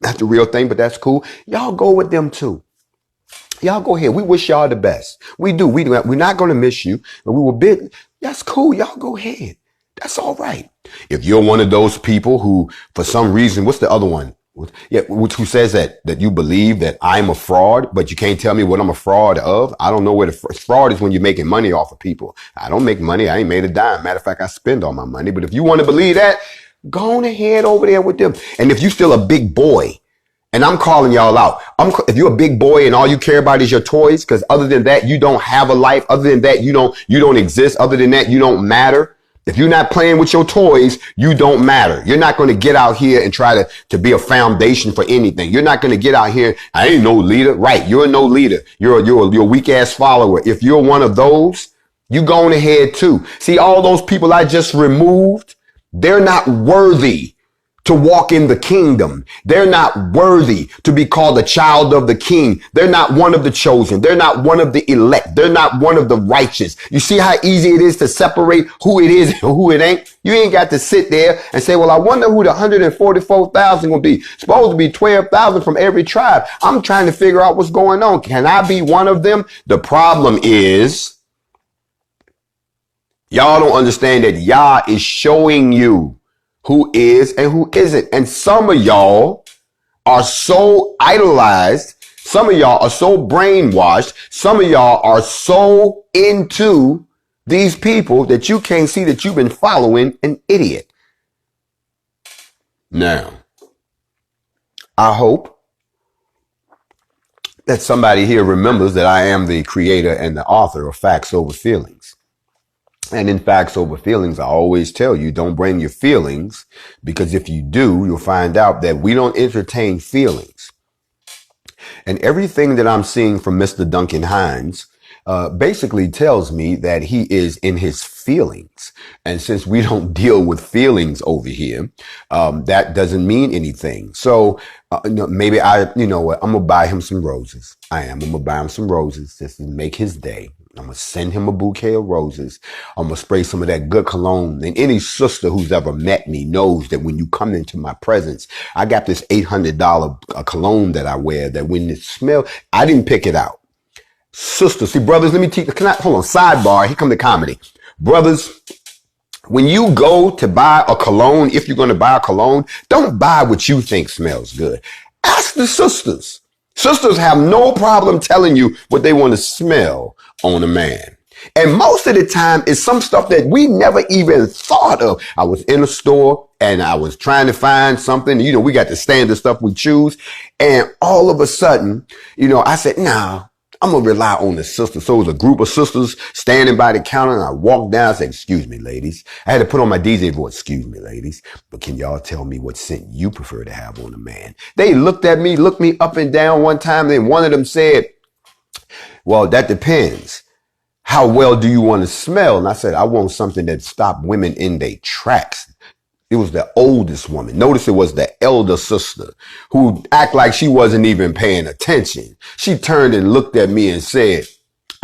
not the real thing, but that's cool. Y'all go with them too. Y'all go ahead. We wish y'all the best. We do. We're not going to miss you. But we will bid. That's cool. Y'all go ahead. That's all right. If you're one of those people who, for some reason, what's the other one? Yeah, who says that you believe that I'm a fraud, but you can't tell me what I'm a fraud of? I don't know where the fraud is when you're making money off of people. I don't make money. I ain't made a dime. Matter of fact, I spend all my money. But if you want to believe that, go on ahead over there with them. And if you're still a big boy, and I'm calling y'all out, if you're a big boy and all you care about is your toys, because other than that, you don't have a life. Other than that, you don't exist. Other than that, you don't matter. If you're not playing with your toys, you don't matter. You're not going to get out here and try to be a foundation for anything. You're not going to get out here. I ain't no leader. Right. You're no leader. You're a weak ass follower. If you're one of those, you going ahead too. See, all those people I just removed, they're not worthy to walk in the kingdom. They're not worthy to be called a child of the king. They're not one of the chosen. They're not one of the elect. They're not one of the righteous. You see how easy it is to separate who it is and who it ain't? You ain't got to sit there and say, well, I wonder who the 144,000 will be. Supposed to be 12,000 from every tribe. I'm trying to figure out what's going on. Can I be one of them? The problem is, y'all don't understand that Yah is showing you who is and who isn't. And some of y'all are so idolized. Some of y'all are so brainwashed. Some of y'all are so into these people that you can't see that you've been following an idiot. Now, I hope that somebody here remembers that I am the creator and the author of Facts Over Feelings. And in Facts Over Feelings, I always tell you, don't bring your feelings, because if you do, you'll find out that we don't entertain feelings. And everything that I'm seeing from Mr. Duncan Hines basically tells me that he is in his feelings. And since we don't deal with feelings over here, that doesn't mean anything. So maybe I'm going to buy him some roses. I'm going to buy him some roses just to make his day. I'm going to send him a bouquet of roses. I'm going to spray some of that good cologne. And any sister who's ever met me knows that when you come into my presence, I got this $800 cologne that I wear that when it smells, I didn't pick it out. Sisters, see, brothers, let me teach. Hold on, sidebar. Here come the comedy. Brothers, when you go to buy a cologne, if you're going to buy a cologne, don't buy what you think smells good. Ask the sisters. Sisters have no problem telling you what they want to smell on a man. And most of the time, it's some stuff that we never even thought of. I was in a store and I was trying to find something. We got the standard stuff we choose. And all of a sudden, I said, nah, I'm going to rely on the sisters. So it was a group of sisters standing by the counter, and I walked down and said, excuse me, ladies. I had to put on my DJ voice, excuse me, ladies, but can y'all tell me what scent you prefer to have on a man? They looked me up and down one time. Then one of them said, well, that depends. How well do you want to smell? And I said, I want something that stopped women in their tracks. It was the oldest woman. Notice it was the elder sister who act like she wasn't even paying attention. She turned and looked at me and said,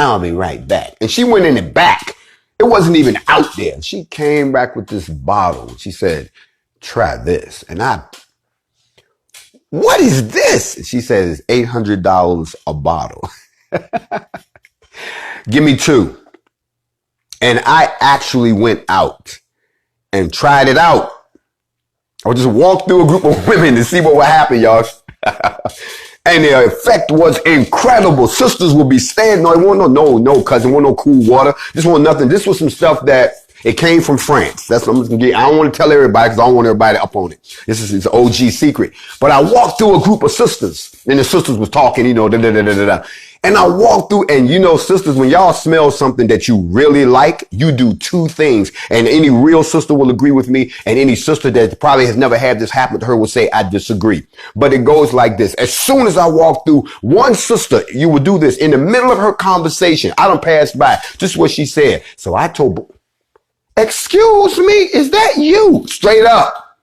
I'll be right back. And she went in the back. It wasn't even out there. She came back with this bottle. She said, try this. And what is this? And she said, it's $800 a bottle. Give me two. And I actually went out and tried it out. I would just walk through a group of women to see what would happen, y'all. And the effect was incredible. Sisters would be standing. No, they want no cousin, want no cool water. Just want nothing. This was some stuff that it came from France. That's what I'm going to get. I don't want to tell everybody because I don't want everybody up on it. This is an OG secret. But I walked through a group of sisters, and the sisters was talking, And I walked through, and sisters, when y'all smell something that you really like, you do two things. And any real sister will agree with me, and any sister that probably has never had this happen to her will say, I disagree. But it goes like this. As soon as I walk through, one sister, you would do this in the middle of her conversation. I done passed by. Just what she said. So I told, excuse me, is that you? Straight up.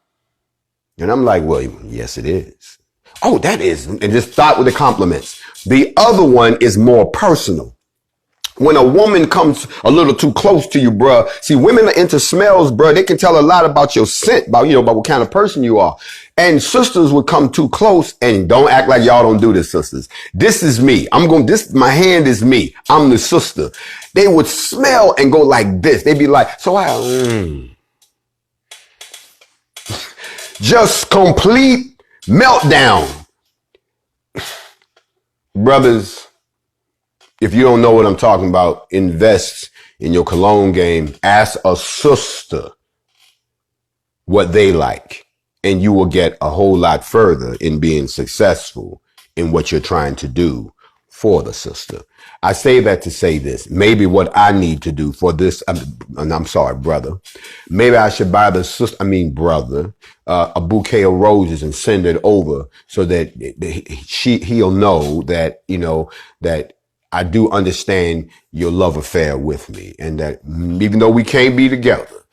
And I'm like, well, yes, it is. Oh, that is. And just start with the compliments. The other one is more personal. When a woman comes a little too close to you, bruh. See, women are into smells, bruh. They can tell a lot about your scent, about what kind of person you are. And sisters would come too close, and don't act like y'all don't do this, sisters. This is me. My hand is me. I'm the sister. They would smell and go like this. They'd be like, just complete meltdown. Brothers, if you don't know what I'm talking about, invest in your cologne game. Ask a sister what they like, and you will get a whole lot further in being successful in what you're trying to do for the sister. I say that to say this. Maybe what I need to do for this, and I'm sorry, brother. Maybe I should buy brother, a bouquet of roses and send it over so that he'll know that, that I do understand your love affair with me, and that even though we can't be together,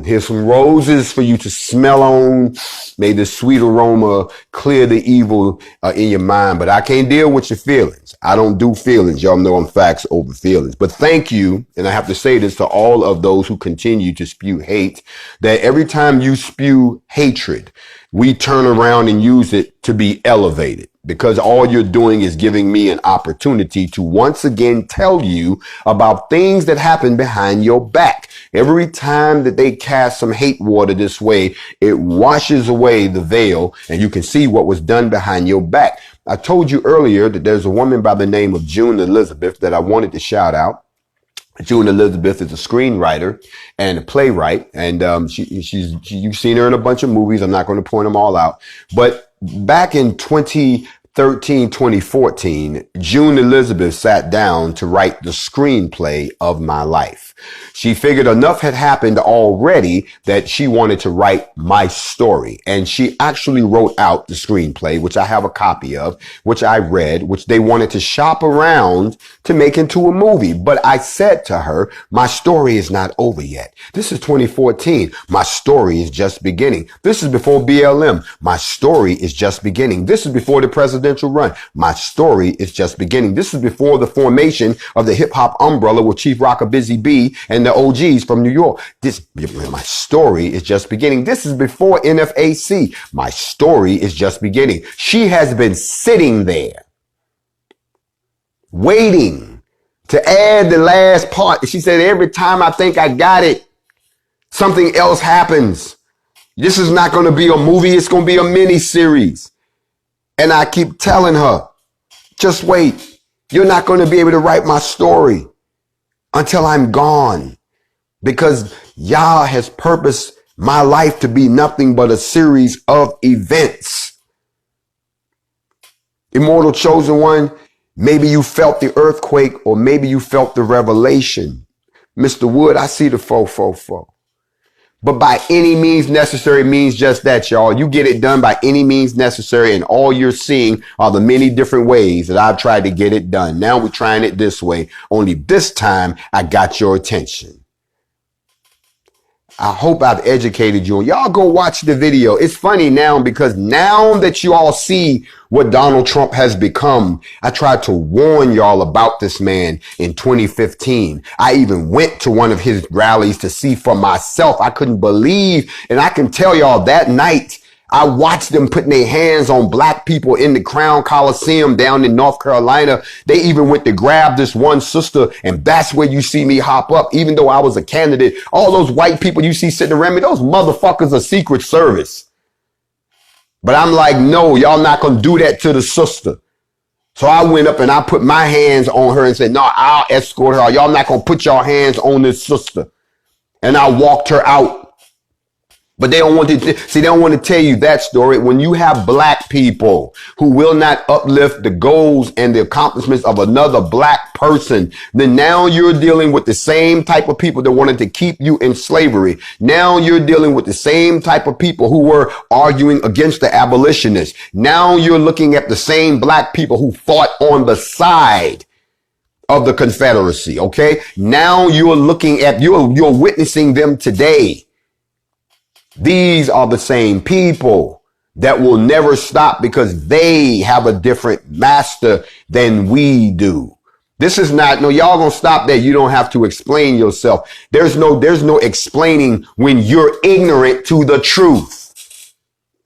Here's some roses for you to smell on. May the sweet aroma clear the evil in your mind. But I can't deal with your feelings. I don't do feelings. Y'all know I'm facts over feelings. But thank you, and I have to say this to all of those who continue to spew hate, that every time you spew hatred, we turn around and use it to be elevated, because all you're doing is giving me an opportunity to once again tell you about things that happen behind your back. Every time that they cast some hate water this way, it washes away the veil and you can see what was done behind your back. I told you earlier that there's a woman by the name of June Elizabeth that I wanted to shout out. June Elizabeth is a screenwriter and a playwright, and you've seen her in a bunch of movies. I'm not going to point them all out, but back in 2013, 2014, June Elizabeth sat down to write the screenplay of my life. She figured enough had happened already that she wanted to write my story. And she actually wrote out the screenplay, which I have a copy of, which I read, which they wanted to shop around to make into a movie. But I said to her, my story is not over yet. This is 2014. My story is just beginning. This is before BLM. My story is just beginning. This is before the presidential run. My story is just beginning. This is before the formation of the hip hop umbrella with Chief Rocker Busy B and the OGs from New York. My story is just beginning. This is before NFAC. My story is just beginning. She has been sitting there waiting to add the last part. She said, every time I think I got it, something else happens. This is not going to be a movie. It's going to be a mini series. And I keep telling her, just wait. You're not going to be able to write my story until I'm gone, because Yah has purposed my life to be nothing but a series of events. Immortal chosen one, maybe you felt the earthquake or maybe you felt the revelation. Mr. Wood, I see the 444. But by any means necessary means just that, y'all. You get it done by any means necessary, and all you're seeing are the many different ways that I've tried to get it done. Now we're trying it this way. Only this time I got your attention. I hope I've educated you. Y'all go watch the video. It's funny now because now that you all see what Donald Trump has become, I tried to warn y'all about this man in 2015. I even went to one of his rallies to see for myself. I couldn't believe, and I can tell y'all that night, I watched them putting their hands on black people in the Crown Coliseum down in North Carolina. They even went to grab this one sister, and that's where you see me hop up, even though I was a candidate. All those white people you see sitting around me, those motherfuckers are Secret Service. But I'm like, no, y'all not going to do that to the sister. So I went up and I put my hands on her and said, no, I'll escort her. Y'all not going to put your hands on this sister. And I walked her out. But they don't want to see, they don't want to tell you that story. When you have black people who will not uplift the goals and the accomplishments of another black person, then now you're dealing with the same type of people that wanted to keep you in slavery. Now you're dealing with the same type of people who were arguing against the abolitionists. Now you're looking at the same black people who fought on the side of the Confederacy. Okay. Now you're looking at, you're witnessing them today. These are the same people that will never stop because they have a different master than we do. This is not, no, y'all gonna stop there. You don't have to explain yourself. There's no explaining when you're ignorant to the truth.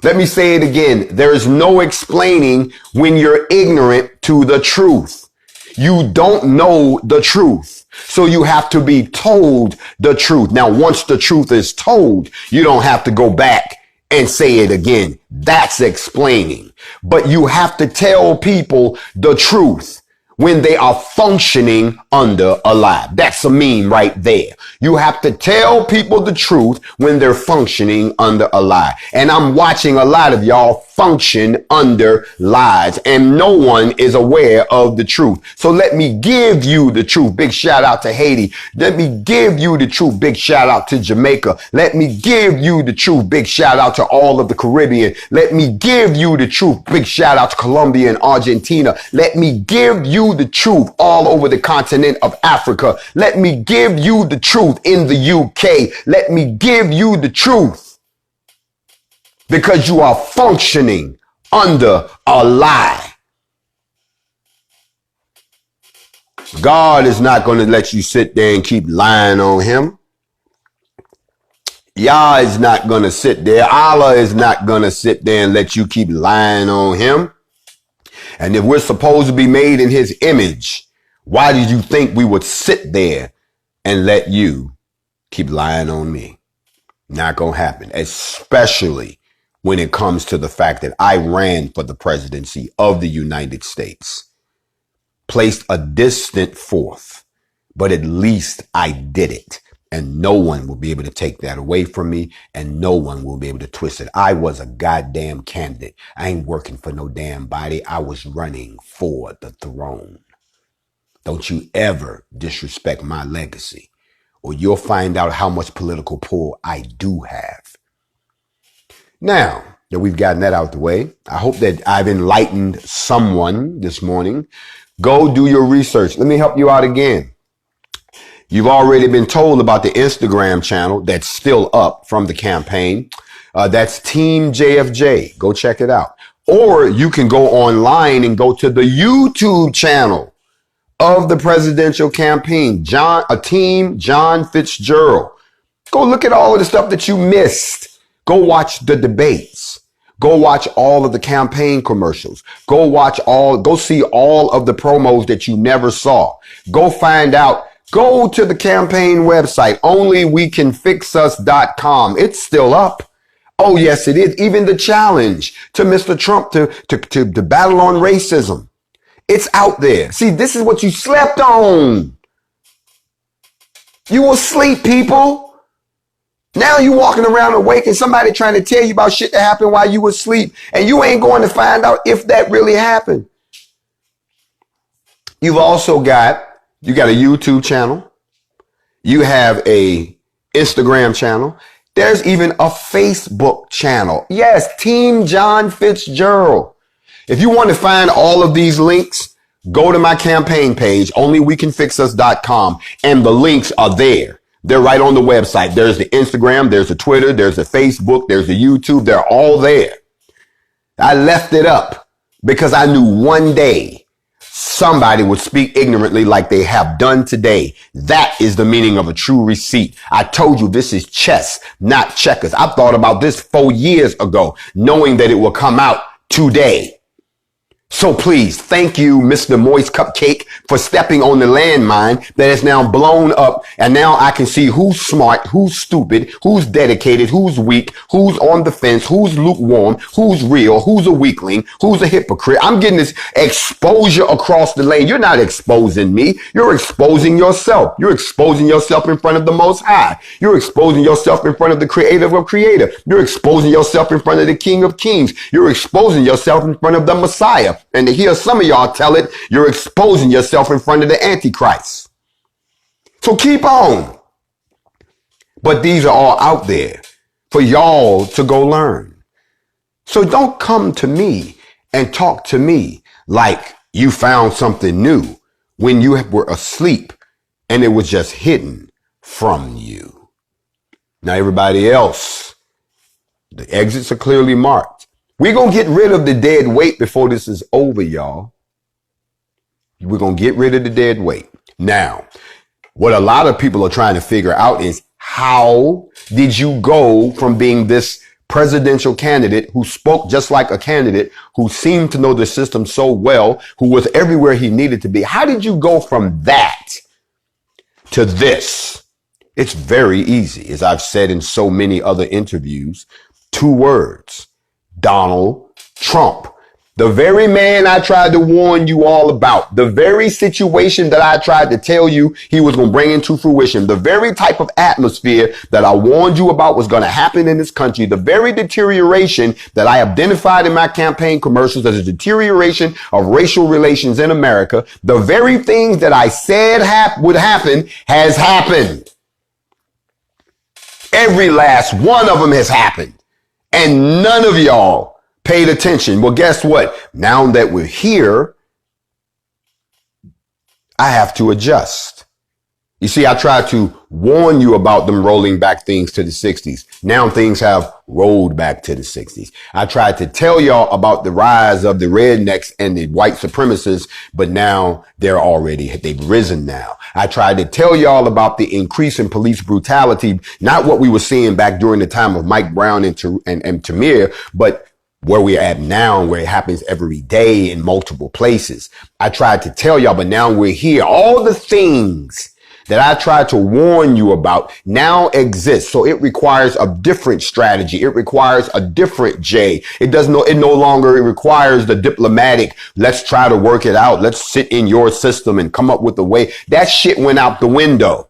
Let me say it again. There's no explaining when you're ignorant to the truth. You don't know the truth. So you have to be told the truth. Now, once the truth is told, you don't have to go back and say it again. That's explaining. But you have to tell people the truth when they are functioning under a lie. That's a meme right there. You have to tell people the truth when they're functioning under a lie. And I'm watching a lot of y'all function under lies, and no one is aware of the truth. So let me give you the truth. Big shout out to Haiti. Let me give you the truth. Big shout out to Jamaica. Let me give you the truth. Big shout out to all of the Caribbean. Let me give you the truth. Big shout out to Colombia and Argentina. Let me give you you the truth all over the continent of Africa. Let me give you the truth in the UK. Let me give you the truth, because you are functioning under a lie. God is not going to let you sit there and keep lying on him. Yah is not going to sit there. Allah is not going to sit there and let you keep lying on him. And if we're supposed to be made in his image, why did you think we would sit there and let you keep lying on me? Not going to happen, especially when it comes to the fact that I ran for the presidency of the United States. Placed a distant fourth, but at least I did it. And no one will be able to take that away from me, and no one will be able to twist it. I was a goddamn candidate. I ain't working for no damn body. I was running for the throne. Don't you ever disrespect my legacy, or you'll find out how much political pull I do have. Now that we've gotten that out the way, I hope that I've enlightened someone this morning. Go do your research. Let me help you out again. You've already been told about the Instagram channel that's still up from the campaign. That's Team JFJ. Go check it out. Or you can go online and go to the YouTube channel of the presidential campaign, Team John Fitzgerald. Go look at all of the stuff that you missed. Go watch the debates. Go watch all of the campaign commercials. Go see all of the promos that you never saw. Go find out. Go to the campaign website, onlywecanfixus.com. It's still up. Oh, yes, it is. Even the challenge to Mr. Trump to battle on racism. It's out there. See, this is what you slept on. You were asleep, people. Now you walking around awake and somebody trying to tell you about shit that happened while you were asleep, and you ain't going to find out if that really happened. You've also got a YouTube channel. You have a Instagram channel. There's even a Facebook channel. Yes, Team John Fitzgerald. If you want to find all of these links, go to my campaign page, onlywecanfixus.com, and the links are there. They're right on the website. There's the Instagram, there's the Twitter, there's the Facebook, there's the YouTube. They're all there. I left it up because I knew one day somebody would speak ignorantly like they have done today. That is the meaning of a true receipt. I told you this is chess, not checkers. I thought about this 4 years ago, knowing that it will come out today. So please, thank you, Mr. Moist Cupcake, for stepping on the landmine that is now blown up. And now I can see who's smart, who's stupid, who's dedicated, who's weak, who's on the fence, who's lukewarm, who's real, who's a weakling, who's a hypocrite. I'm getting this exposure across the lane. You're not exposing me. You're exposing yourself. You're exposing yourself in front of the Most High. You're exposing yourself in front of the Creator of Creator. You're exposing yourself in front of the King of Kings. You're exposing yourself in front of the Messiah. And to hear some of y'all tell it, you're exposing yourself in front of the Antichrist. So keep on. But these are all out there for y'all to go learn. So don't come to me and talk to me like you found something new when you were asleep and it was just hidden from you. Now everybody else, the exits are clearly marked. We're going to get rid of the dead weight before this is over, y'all. We're going to get rid of the dead weight. Now, what a lot of people are trying to figure out is, how did you go from being this presidential candidate who spoke just like a candidate, who seemed to know the system so well, who was everywhere he needed to be? How did you go from that to this? It's very easy. As I've said in so many other interviews, 2 words. Donald Trump. The very man I tried to warn you all about, the very situation that I tried to tell you he was going to bring into fruition, the very type of atmosphere that I warned you about was going to happen in this country, the very deterioration that I identified in my campaign commercials as a deterioration of racial relations in America, the very things that I said would happen has happened. Every last one of them has happened. And none of y'all paid attention. Well, guess what? Now that we're here, I have to adjust. You see, I tried to warn you about them rolling back things to the 60s. Now things have rolled back to the 60s. I tried to tell y'all about the rise of the rednecks and the white supremacists, but now they've risen now. I tried to tell y'all about the increase in police brutality, not what we were seeing back during the time of Mike Brown and Tamir, but where we're at now, where it happens every day in multiple places. I tried to tell y'all, but now we're here. All the things that I tried to warn you about now exist. So it requires a different strategy. It requires a different J. It no longer requires the diplomatic, let's try to work it out. Let's sit in your system and come up with a way. That shit went out the window.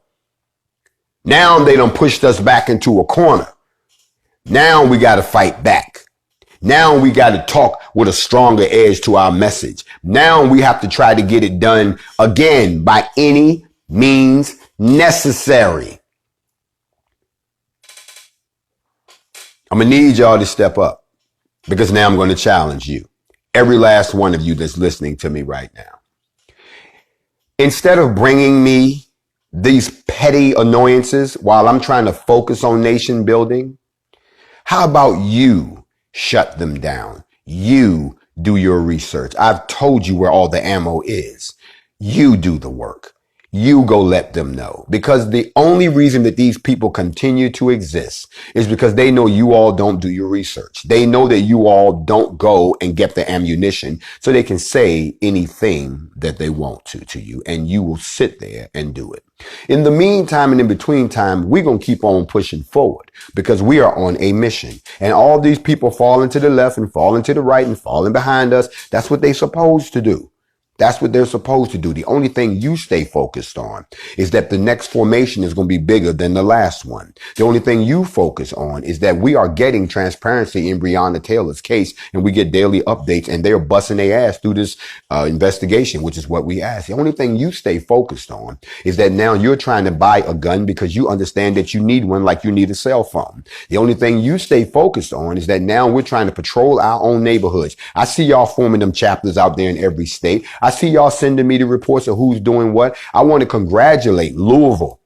Now they done pushed us back into a corner. Now we got to fight back. Now we got to talk with a stronger edge to our message. Now we have to try to get it done again by any means necessary. I'm going to need y'all to step up because now I'm going to challenge you. Every last one of you that's listening to me right now. Instead of bringing me these petty annoyances while I'm trying to focus on nation building, how about you shut them down? You do your research. I've told you where all the ammo is. You do the work. You go let them know, because the only reason that these people continue to exist is because they know you all don't do your research. They know that you all don't go and get the ammunition so they can say anything that they want to you, and you will sit there and do it. In the meantime and in between time, we're going to keep on pushing forward because we are on a mission, and all these people falling to the left and falling to the right and falling behind us. That's what they're supposed to do. That's what they're supposed to do. The only thing you stay focused on is that the next formation is going to be bigger than the last one. The only thing you focus on is that we are getting transparency in Breonna Taylor's case, and we get daily updates, and they're busting their ass through this investigation, which is what we ask. The only thing you stay focused on is that now you're trying to buy a gun because you understand that you need one like you need a cell phone. The only thing you stay focused on is that now we're trying to patrol our own neighborhoods. I see y'all forming them chapters out there in every state. I see y'all sending me the reports of who's doing what. I want to congratulate Louisville,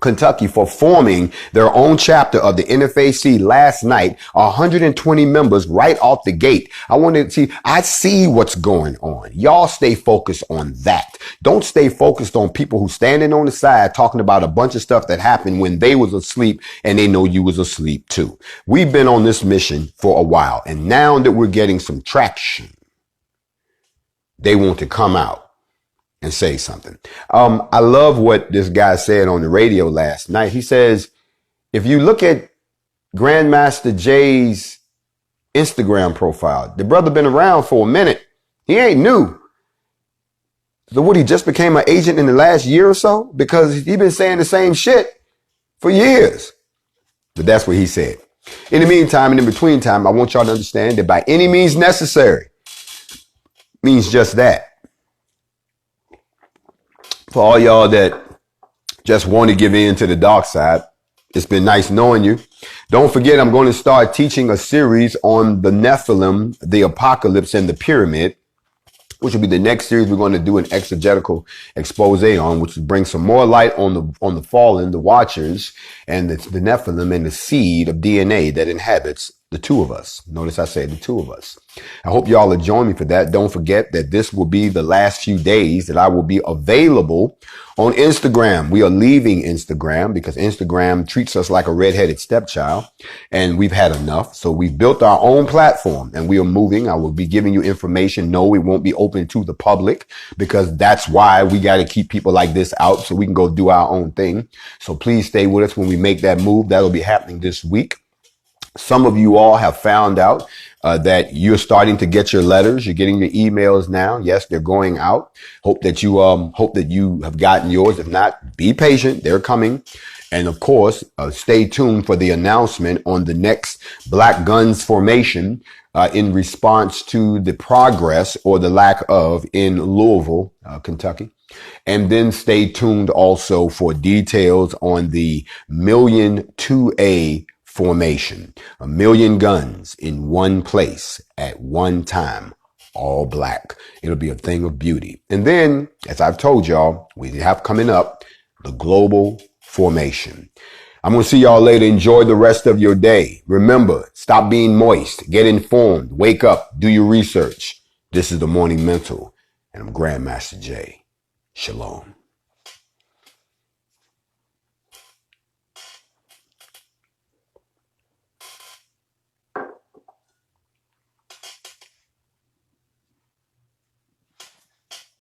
Kentucky, for forming their own chapter of the NFAC last night, 120 members right off the gate. I see what's going on. Y'all stay focused on that. Don't stay focused on people who standing on the side talking about a bunch of stuff that happened when they was asleep and they know you was asleep too. We've been on this mission for a while, and now that we're getting some traction, they want to come out and say something. I love what this guy said on the radio last night. He says, if you look at Grandmaster Jay's Instagram profile, the brother been around for a minute. He ain't new. So what, he just became an agent in the last year or so? Because he been saying the same shit for years. But that's what he said. In the meantime and in between time, I want y'all to understand that by any means necessary means just that. For all y'all that just want to give in to the dark side, it's been nice knowing you. Don't forget, I'm going to start teaching a series on the Nephilim, the apocalypse, and the pyramid, which will be the next series we're going to do an exegetical expose on, which will bring some more light on the fallen, the watchers, and the Nephilim, and the seed of DNA that inhabits the two of us. Notice I said the two of us. I hope y'all will join me for that. Don't forget that this will be the last few days that I will be available on Instagram. We are leaving Instagram because Instagram treats us like a redheaded stepchild, and we've had enough. So we've built our own platform and we are moving. I will be giving you information. No, it won't be open to the public because that's why we got to keep people like this out so we can go do our own thing. So please stay with us when we make that move. That'll be happening this week. Some of you all have found out that you're starting to get your letters. You're getting your emails now. Yes, they're going out. Hope that you have gotten yours. If not, be patient. They're coming. And of course, stay tuned for the announcement on the next Black Guns formation in response to the progress or the lack of in Louisville, Kentucky. And then stay tuned also for details on the Million 2A formation. 1 million guns in one place at one time, all black. It'll be a thing of beauty. And then, as I've told y'all, we have coming up the global formation. I'm going to see y'all later. Enjoy the rest of your day. Remember, stop being moist. Get informed. Wake up. Do your research. This is the Morning Mental, and I'm Grandmaster Jay. Shalom.